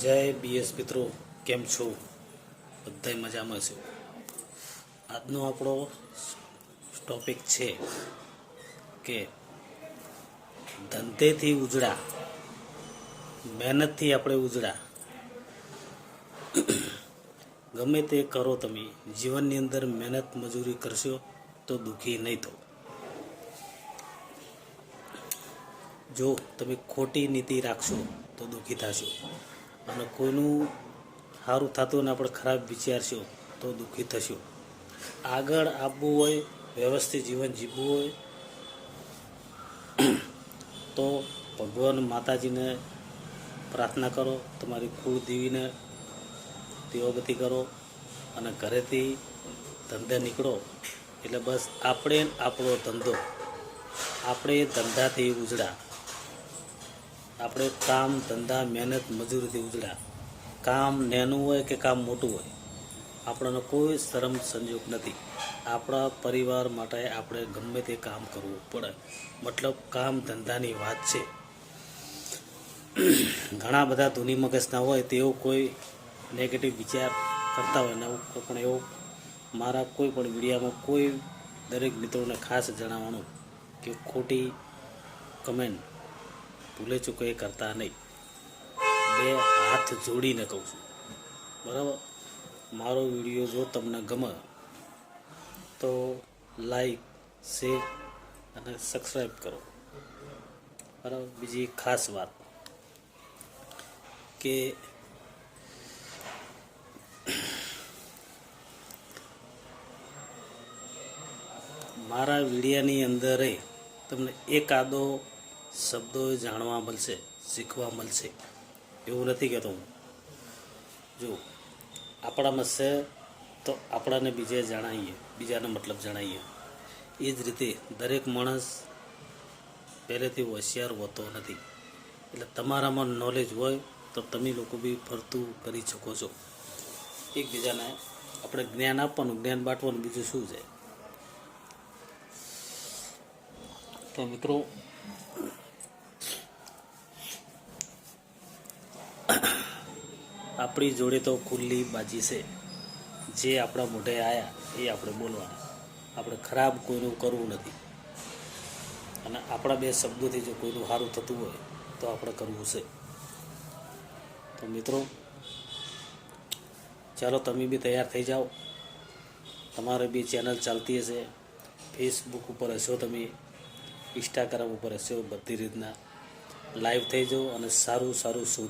જય બીએસ મિત્રો, કેમ છો? બધા મજામાં છે. આજનો આપણો ટોપિક છે કે ધંધેથી ઉજળા, મહેનતથી આપણે ઉજળા. ગમે તે કરો તમે જીવનની અંદર મહેનત મજૂરી કરશો તો દુઃખી નહીં થો. જો તમે ખોટી નીતિ રાખશો તો દુઃખી થશો, અને કોઈનું સારું થતું ને આપણે ખરાબ વિચારશો તો દુઃખી થશો. આગળ આવવું હોય, વ્યવસ્થિત જીવન જીવવું હોય તો ભગવાન માતાજીને પ્રાર્થના કરો, તમારી કુળદેવીને દેવગતિ કરો, અને ઘરેથી ધંધે નીકળો એટલે બસ આપણે આપણો ધંધો, આપણે ધંધાથી ઉજળા, આપણે કામ ધંધા મહેનત મજૂરીથી ઉજળા. કામ નાનું હોય કે કામ મોટું હોય, આપણને કોઈ શરમ સંજોગ નથી. આપણા પરિવાર માટે આપણે ગમે તે કામ કરવું પડે, મતલબ કામ ધંધાની વાત છે. ઘણા બધા ધૂની મગજના હોય તેઓ કોઈ નેગેટિવ વિચાર કરતા હોય ને, પણ એવો મારા કોઈ પણ વિડીયામાં કોઈ દરેક મિત્રોને ખાસ જણાવવાનું કે ખોટી કમેન્ટ ભૂલે ચૂકે એ કરતા નહીં. બે હાથ જોડીને કહું છું, બરાબર? મારો વિડીયો જો તમને ગમે તો લાઈક, શેર અને સબસ્ક્રાઈબ કરો, બરાબર? બીજી ખાસ વાત કે મારા વિડીયાની અંદર તમને એકાદો શબ્દો જાણવા મળશે, શીખવા મળશે. એવું નથી કહેતો હું. જો આપણામાં છે તો આપણાને બીજે જણાવીએ, બીજાને મતલબ જણાવીએ. એ જ રીતે દરેક માણસ પહેલેથી હોશિયાર હોતો નથી. એટલે તમારામાં નોલેજ હોય તો તમે લોકો બી ફરતું કરી શકો છો. એકબીજાને આપણે જ્ઞાન આપવાનું, જ્ઞાન બાંટવાનું, બીજું શું છે? તો મિત્રો, આપણી જોડે તો ખુલ્લી બાજી છે. જે આપણા મોઢે આવ્યા એ આપણે બોલવાના. આપણે ખરાબ કોઈનું કરવું નથી, અને આપણા બે શબ્દોથી જો કોઈનું સારું થતું હોય તો આપણે કરવું છે. તો મિત્રો, ચાલો તમે બી તૈયાર થઈ જાઓ. તમારે બી ચેનલ ચાલતી હશે, ફેસબુક ઉપર હશો તમે, ઇન્સ્ટાગ્રામ ઉપર હશો, બધી રીતના લાઈવ થઈ જાઓ અને સારું સારું શોધી